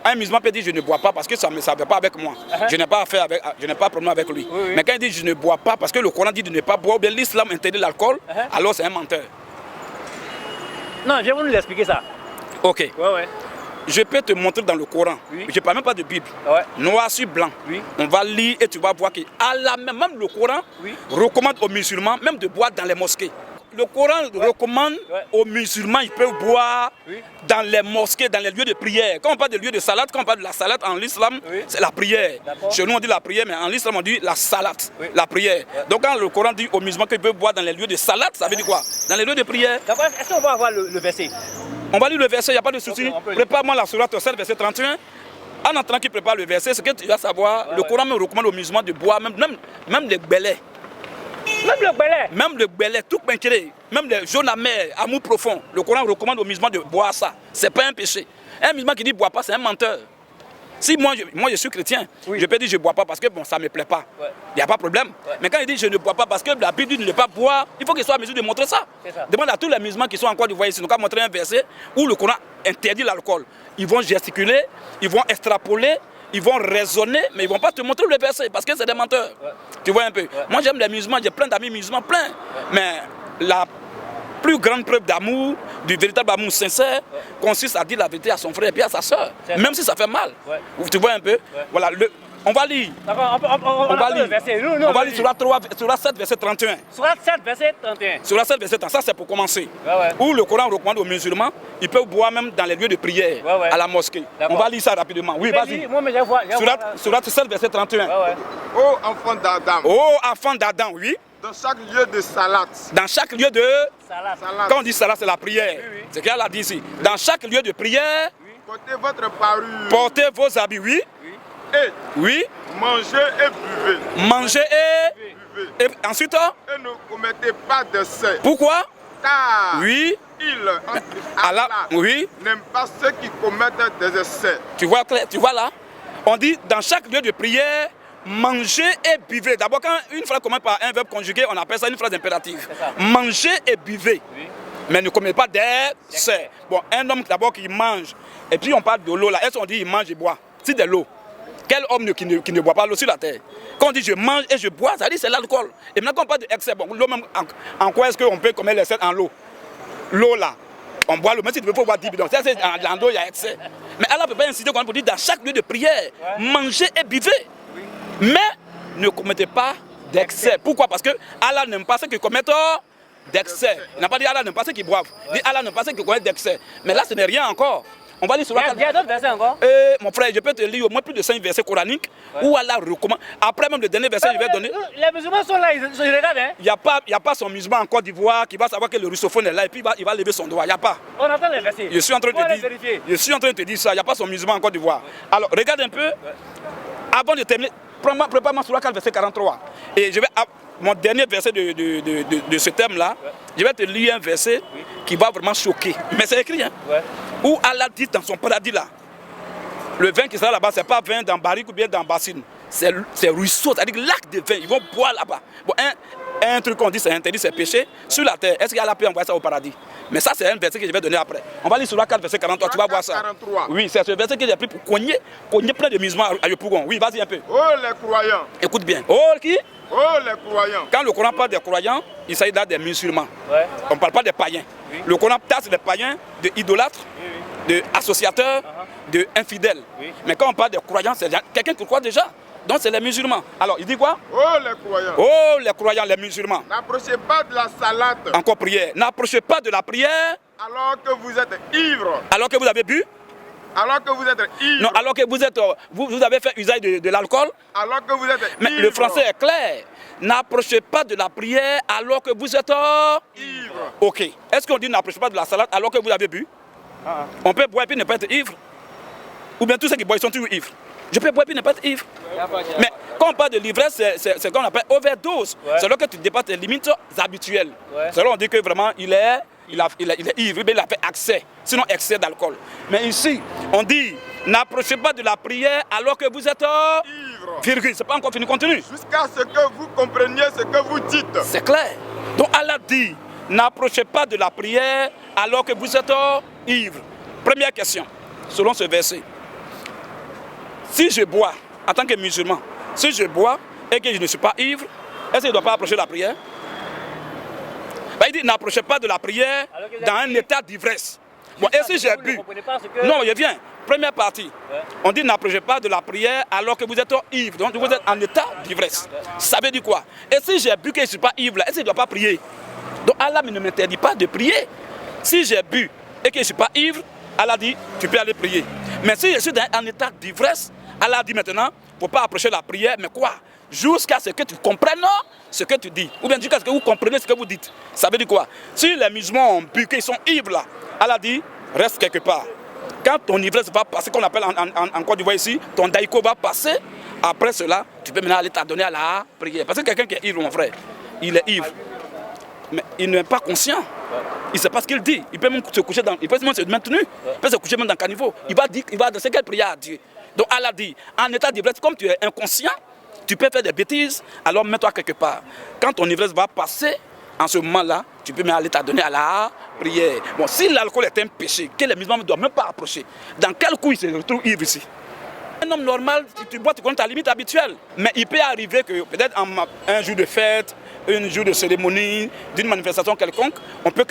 Un musulman peut dire je ne bois pas parce que ça ne va pas avec moi. Je n'ai pas affaire avec, je n'ai pas problème avec lui. Mais quand il dit je ne bois pas parce que le Coran dit de ne pas boire, ou bien l'islam interdit l'alcool, alors c'est un menteur. Non, je vais vous l'expliquer ça. Ok. Ouais. Je peux te montrer dans le Coran. Je ne parle même pas de Bible. Noir sur blanc. On va lire et tu vas voir que Allah, même le Coran recommande aux musulmans même de boire dans les mosquées. Le Coran recommande aux musulmans, ils peuvent boire dans les mosquées, dans les lieux de prière. Quand on parle de lieux de salade, quand on parle de la salade en l'islam, c'est la prière. Chez nous on dit la prière, mais en l'islam on dit la salade, la prière. Donc quand le Coran dit aux musulmans qu'ils peuvent boire dans les lieux de salade, ça veut dire quoi? Dans les lieux de prière. Est-ce qu'on va avoir le verset? On va lire le verset, il n'y a pas de souci. Prépare-moi la sourate 7, verset 31. En entendant qu'il prépare le verset, c'est que tu vas savoir, le Coran me recommande aux musulmans de boire, même les belets. Même le belais, tout pinquéré, même les jaunes amers, amour profond. Le Coran recommande aux musulmans de boire ça. Ce n'est pas un péché. Un musulman qui dit bois pas, c'est un menteur. Si moi je suis chrétien, je peux dire je ne bois pas parce que bon, ça ne me plaît pas. Il n'y a pas de problème. Mais quand il dit je ne bois pas parce que la Bible dit de ne pas boire, il faut qu'il soit en mesure de montrer ça. Demande à tous les musulmans qui sont en Côte d'Ivoire ici, nous avons montré un verset où le Coran interdit l'alcool. Ils vont gesticuler, ils vont extrapoler, ils vont raisonner, mais ils ne vont pas te montrer le verset parce que c'est des menteurs. Tu vois un peu. Moi j'aime les musulmans, j'ai plein d'amis musulmans, plein. Mais la plus grande preuve d'amour, du véritable amour sincère, consiste à dire la vérité à son frère et puis à sa soeur, même si ça fait mal. Tu vois un peu. Voilà, on va lire. On va lire. On va lire sur la 7, verset 31. Sur la 7, verset 31. Sur la 7, verset 31, ça c'est pour commencer. Où le Coran recommande aux musulmans, ils peuvent boire même dans les lieux de prière, à la mosquée. On va lire ça rapidement. Oui, vas-y. Sur la 7, verset 31. Ô enfant d'Adam. Ô enfant d'Adam, oui. Dans chaque lieu de salade. Dans chaque lieu de salade. Quand on dit salade, c'est la prière. C'est ce qu'elle a dit ici. Dans chaque lieu de prière, portez votre parure. Portez vos habits, oui. Et mangez et buvez. Mangez et ensuite et ne commettez pas d'excès. Pourquoi? Car Allah n'aime pas ceux qui commettent des excès. Tu vois là? On dit dans chaque lieu de prière, mangez et buvez. D'abord, quand une phrase commence par un verbe conjugué, on appelle ça une phrase impérative. Mangez et buvez. Mais ne commettez pas d'excès. Bon, un homme d'abord qui mange, et puis on parle de l'eau là. Est-ce qu'on dit il mange et boit? C'est de l'eau. Quel homme qui ne boit pas l'eau sur la terre? Quand on dit je mange et je bois, ça dit c'est l'alcool. Et maintenant qu'on parle d'excès, bon, l'eau même, en quoi est-ce qu'on peut commettre l'excès en l'eau? L'eau là, on boit l'eau, même si tu veux pas boire 10 bidons. C'est dans l'eau, il y a excès. Mais Allah ne peut pas inciter pour dire dans chaque lieu de prière, mangez et buvez. Mais ne commettez pas d'excès. Pourquoi? Parce que Allah n'aime pas ceux qui commettent d'excès. Il n'a pas dit Allah n'aime pas ceux qui boivent. Il dit Allah n'aime pas ceux qui commettent d'excès. Mais là, ce n'est rien encore. On va lire sur la. Il y a d'autres versets encore. Mon frère, je peux te lire au moins plus de 5 versets coraniques où Allah recommande. Après même le dernier verset, je vais donner. Les musulmans sont là, ils regardent. Hein? Il n'y a pas son musulman en Côte d'Ivoire qui va savoir que le russophone est là et puis il va lever son doigt. Il n'y a pas. On entend les versets. Je suis en train de te dire ça. Il n'y a pas son musulman en Côte d'Ivoire. Alors, regarde un peu. Avant de terminer, prépare-moi sur la 4, verset 43. Et je vais. Mon dernier verset de ce thème-là, je vais te lire un verset qui va vraiment choquer. Mais c'est écrit, hein? Où Allah dit dans son paradis là, le vin qui sera là-bas, ce n'est pas vin dans barrique ou bien dans bassine. C'est ruisseau, c'est-à-dire lac de vin. Ils vont boire là-bas. Bon, un truc qu'on dit c'est interdit, c'est péché. Sur la terre, est-ce qu'Allah peut envoyer ça au paradis? Mais ça, c'est un verset que je vais donner après. On va lire sur la 4, verset 43, tu vas voir ça. 43. Oui, c'est ce verset que j'ai pris pour cogner plein de musulmans à Yopougon. Oui, vas-y un peu. Oh les croyants. Écoute bien. Oh qui? Oh les croyants. Quand le Coran parle des croyants, il s'agit là des musulmans. On ne parle pas des païens. Le Coran tasse les païens de idolâtres, de associateurs, de infidèles. Mais quand on parle des croyants, c'est quelqu'un qui croit déjà. Donc c'est les musulmans. Alors il dit quoi? Oh les croyants. Oh les croyants, les musulmans. N'approchez pas de la salade. Encore prière. N'approchez pas de la prière. Alors que vous êtes ivre. Alors que vous avez bu. Alors que vous êtes ivre. Non, alors que vous avez fait usage de l'alcool. Alors que vous êtes mais ivre. Le français est clair. N'approchez pas de la prière alors que vous êtes ivre. Ok. Est-ce qu'on dit n'approchez pas de la salade alors que vous avez bu? On peut boire et puis ne pas être ivre. Ou bien tous ceux qui boivent sont toujours ivres. Je peux boire et puis ne pas être ivre. Mais quand on parle de l'ivresse, c'est ce qu'on appelle overdose. C'est là que tu dépasses tes limites habituelles. C'est là on dit que vraiment il est ivre, mais il a fait accès, sinon excès d'alcool. Mais ici, on dit, n'approchez pas de la prière alors que vous êtes ivre. Virgule, c'est pas encore fini, continue. Jusqu'à ce que vous compreniez ce que vous dites. C'est clair. Donc Allah dit, n'approchez pas de la prière alors que vous êtes ivre. Première question, selon ce verset. si je bois, en tant que musulman, si je bois et que je ne suis pas ivre, est-ce qu'il ne doit pas approcher la prière? Ben, il dit n'approchez pas de la prière dans un état d'ivresse. Bon, et si j'ai bu? Non, je viens. Première partie, on dit n'approchez pas de la prière alors que vous êtes ivre. Donc vous êtes en état d'ivresse. Ça veut dire quoi? Et si j'ai bu que je ne suis pas ivre, est-ce qu'il ne doit pas prier? Donc Allah ne m'interdit pas de prier. Si j'ai bu et que je ne suis pas ivre, Allah dit tu peux aller prier. Mais si je suis en état d'ivresse, Allah dit maintenant, il ne faut pas approcher la prière, mais quoi? Jusqu'à ce que tu comprennes ce que tu dis. Ou bien jusqu'à ce que vous compreniez ce que vous dites. Ça veut dire quoi? Si les musulmans ont bu, qu'ils sont ivres là, Allah dit reste quelque part. Quand ton ivresse va passer, qu'on appelle en Côte d'Ivoire ici, ton daïko va passer, après cela, tu peux maintenant aller t'adonner à la prière. Parce que quelqu'un qui est ivre, mon frère, il est ivre. Mais il n'est pas conscient. Il ne sait pas ce qu'il dit. Il peut même se coucher il peut même se mettre nu. Il peut se coucher même dans le caniveau. Il va adresser quelle prière à Dieu. Donc Allah dit, en état d'ivresse, comme tu es inconscient, tu peux faire des bêtises, alors mets-toi quelque part. Quand ton ivresse va passer, en ce moment-là, tu peux même aller t'adonner à la prière. Bon, si l'alcool est un péché, que les musulmans ne doivent même pas approcher, dans quel coup il se retrouve ivre ici? Un homme normal, si tu bois, tu connais ta limite habituelle. Mais il peut arriver que peut-être un jour de fête, un jour de cérémonie, d'une manifestation quelconque, il peut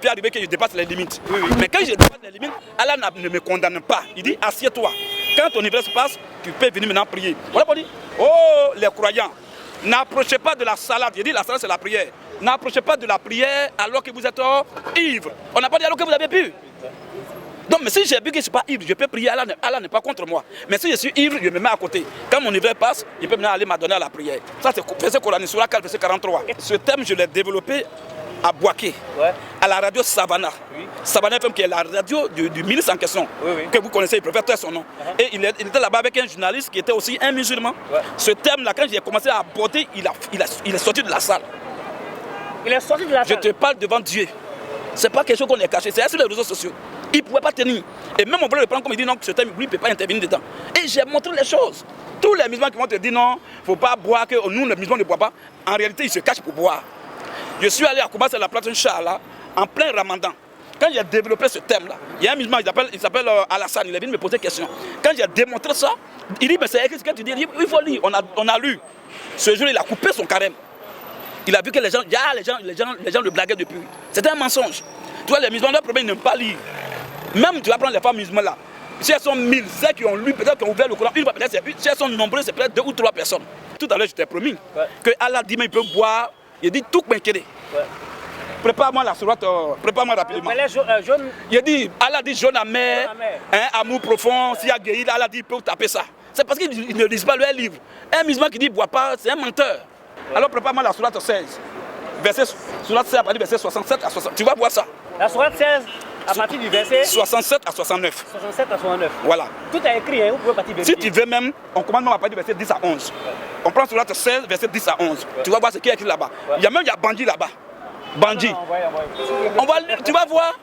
arriver que je dépasse les limites. Oui. Mais quand je dépasse les limites, Allah ne me condamne pas. Il dit assieds-toi. Quand ton ivresse passe, tu peux venir maintenant prier. Voilà pour dire, oh les croyants, n'approchez pas de la salade. Il dit la salade c'est la prière. N'approchez pas de la prière alors que vous êtes ivre. On n'a pas dit alors que vous avez bu. Donc, mais si j'ai bu que je ne suis pas ivre, je peux prier, Allah n'est pas contre moi. Mais si je suis ivre, je me mets à côté. Quand mon ivresse passe, je peux maintenant aller m'adonner à la prière. Ça, c'est verset Coranique, Sourate 4, verset 43. Ce thème, je l'ai développé à Boaké, à la radio Savannah. Oui. Savannah FM, qui est la radio du ministre en question, que vous connaissez, il préfère taire son nom. Et il était là-bas avec un journaliste qui était aussi un musulman. Ce thème-là, quand j'ai commencé à aborder, il est sorti de la salle. Il est sorti de la salle. Je te parle devant Dieu. Ce n'est pas quelque chose qu'on est caché, c'est sur les réseaux sociaux. Il ne pouvait pas tenir. Et même on voulait le prendre comme il dit non, ce thème, lui, il ne peut pas intervenir dedans. Et j'ai montré les choses. Tous les musulmans qui vont te dire non, il ne faut pas boire, que nous, les musulmans ne boivent pas, en réalité, ils se cachent pour boire. Je suis allé à Kouba, c'est la place Inch'Allah, en plein Ramadan. Quand j'ai développé ce thème-là, il y a un musulman, il s'appelle Alassane, il est venu me poser des questions. Quand j'ai démontré ça, il dit, mais c'est écrit ce que tu dis, il faut lire. On a lu. Ce jour, il a coupé son carême. Il a vu que les gens le blaguaient depuis. C'était un mensonge. Tu vois, les musulmans, leur problème, ils n'aiment pas lire. Même tu vas prendre les femmes musulmanes là. Si elles sont 1000, celles qui ont lu, peut-être qui ont ouvert le Coran, une fois peut-être, si elles sont nombreuses, c'est peut-être 2 ou 3 personnes. Tout à l'heure, je t'ai promis que Allah dit, mais il peut boire. Il dit tout m'inquiéter. Prépare-moi la sourate, prépare-moi rapidement. Il dit, Allah dit jaune amer, amour profond, s'il y a guéri, Allah dit, il peut taper ça. C'est parce qu'ils ne lisent pas leur livre. Un musulman qui dit, bois pas, c'est un menteur. Alors prépare-moi la sourate 16. Sourate 16 à partir du verset 67 à 60. Tu vas voir ça. La sourate 16 à partir du verset 67 à 69. 67 à 69. Voilà. Tout est écrit, hein, vous pouvez partir vérifier. Si tu veux même, on commence même à partir du verset 10 à 11. On prend sourate 16, verset 10 à 11. Tu vas voir ce qui est écrit là-bas. Il y a Bandit là-bas. Bandit. Tu vas voir.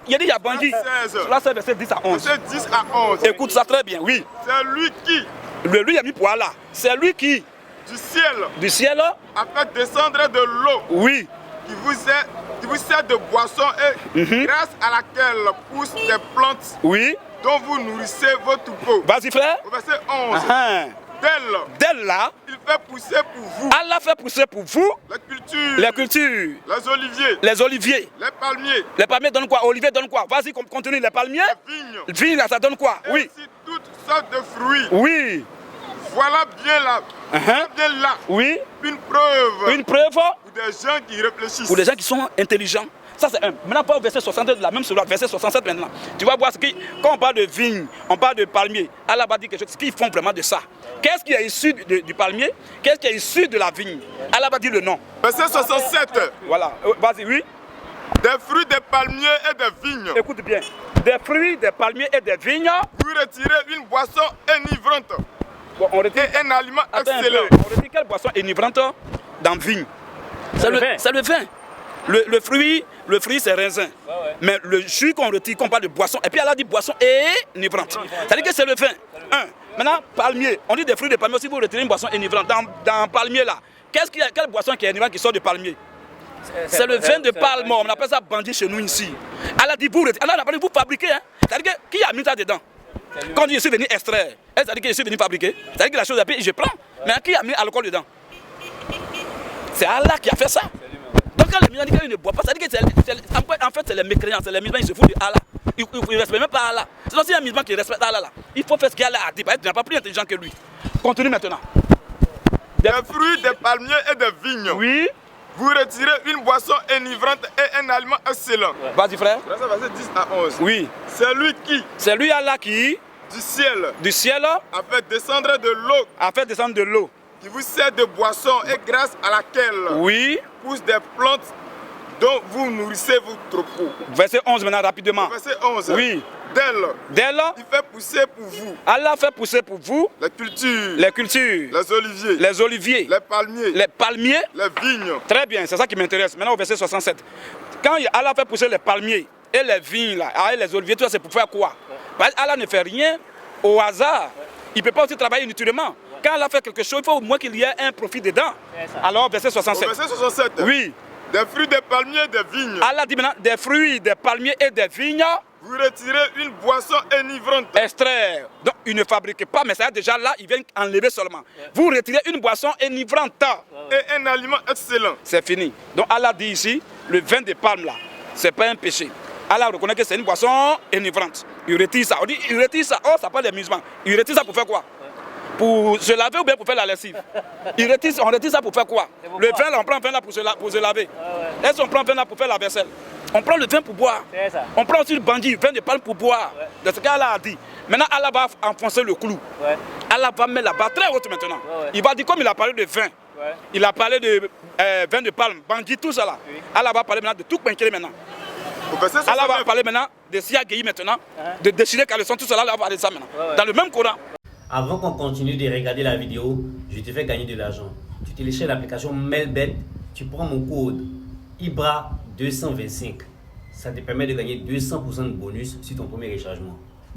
Il y a dit il y a Bandit. Sourate 16, verset 10 à 11. Verset 10 à 11. Écoute ça très bien, oui. C'est lui qui, Lui a mis pour Allah. C'est lui qui, du ciel, a fait descendre de l'eau. Oui. Qui vous sert de boisson et grâce à laquelle poussent des plantes dont vous nourrissez vos troupeaux. Vas-y frère. Au verset 11. D'elle là, il fait pousser pour vous. Allah fait pousser pour vous les cultures. Les oliviers. Les palmiers donnent quoi? Olivier donne quoi? Vas-y, continue. Les palmiers. Les vignes. Là, ça donne quoi? Et aussi toutes sortes de fruits. Oui. Voilà bien là. Bien là. Oui. Une preuve. Pour des gens qui réfléchissent. Pour des gens qui sont intelligents. Ça c'est un. Maintenant, pas au verset 62 de la même sourate, verset 67 maintenant. Tu vas voir quand on parle de vigne, on parle de palmier. Allah va dire quelque chose, qu'ils font vraiment de ça. Qu'est-ce qui est issu du palmier? Qu'est-ce qui est issu de la vigne? Allah va dire le nom. Verset 67. Voilà. Vas-y, oui. Des fruits des palmiers et des vignes. Écoute bien. Des fruits, des palmiers et des vignes. Vous retirez une boisson enivrante. Bon, on retire un aliment excellent. On retire quelle boisson enivrante dans vigne? C'est le vin. Le fruit c'est raisin. Mais le jus qu'on retire, qu'on parle de boisson, et puis elle a dit boisson enivrante. C'est-à-dire que c'est le vin. Maintenant, palmier. On dit des fruits de palmier. Si vous retirez une boisson enivrante, dans palmier là, quelle boisson qui est enivrante qui sort de palmier? C'est le vin de palme. On appelle ça bandit chez nous ici. Elle a dit vous retirez. Elle a dit vous fabriquez. C'est-à-dire que qui a mis ça dedans? Quand je suis venu extraire, ça dit que je suis venu fabriquer. Ça dit que la chose a pris et je prends. Mais qui a mis l'alcool dedans? C'est Allah qui a fait ça. Donc quand les musulmans disent qu'ils ne boivent pas, ça dit que en fait c'est les mécréants, c'est les musulmans, ils se foutent de Allah. Ils ne respectent même pas Allah. Sinon si un musulman qui respecte Allah, là, il faut faire ce qu'Allah a dit. Il n'est pas plus intelligent que lui. Continue maintenant. Des fruits, des palmiers et des vignes. Oui. Vous retirez une boisson enivrante et un aliment excellent. Vas-y frère. Verset 10 à 11. Oui. C'est lui qui, c'est lui Allah qui, du ciel, a fait descendre de l'eau. A fait descendre de l'eau. Qui vous sert de boisson et grâce à laquelle oui. poussent des plantes dont vous nourrissez vos troupeaux. Verset 11 maintenant rapidement. Verset 11. Oui. D'elle, il fait pousser pour vous. Allah fait pousser pour vous les cultures, les oliviers, les palmiers, les vignes. Très bien, c'est ça qui m'intéresse. Maintenant au verset 67. Quand Allah fait pousser les palmiers et les vignes, là, et les oliviers, tout ça c'est pour faire quoi? Parce que Allah ne fait rien au hasard. Il ne peut pas aussi travailler inutilement. Quand Allah fait quelque chose, il faut au moins qu'il y ait un profit dedans. Alors verset 67. Au verset 67. Oui. Des fruits, des palmiers, des vignes. Allah dit maintenant des fruits, des palmiers et des vignes. Vous retirez une boisson enivrante. Extraire. Donc, il ne fabrique pas, mais ça déjà là, il vient enlever seulement. Vous retirez une boisson enivrante. Et un aliment excellent. C'est fini. Donc, Allah dit ici, le vin de palme là, c'est pas un péché. Allah reconnaît que c'est une boisson enivrante. Il retire ça. On dit, il retire ça. Oh, ça parle des musulmans. Il retire ça pour faire quoi? Pour se laver ou bien pour faire la lessive? On retire ça pour faire quoi? Le vin là, on prend le vin là pour se laver. Est-ce qu'on prend le vin là pour faire la vaisselle? On prend le vin pour boire. On prend aussi le bandit, le vin de palme pour boire. De ce qu'Allah a dit. Maintenant, Allah va enfoncer le clou. Allah va mettre la barre très haute maintenant. Il va dire, comme il a parlé de vin, il a parlé de vin de palme, bandit, tout ça là. Allah va parler maintenant de tout pinquer maintenant. Allah va parler maintenant de siagéi maintenant, de déchirer caleçon, tout ça là, Allah va parler de ça maintenant. Dans le même Coran. Avant qu'on continue de regarder la vidéo, je te fais gagner de l'argent. Tu télécharges l'application Melbet, tu prends mon code IBRA225. Ça te permet de gagner 200% de bonus sur ton premier rechargement.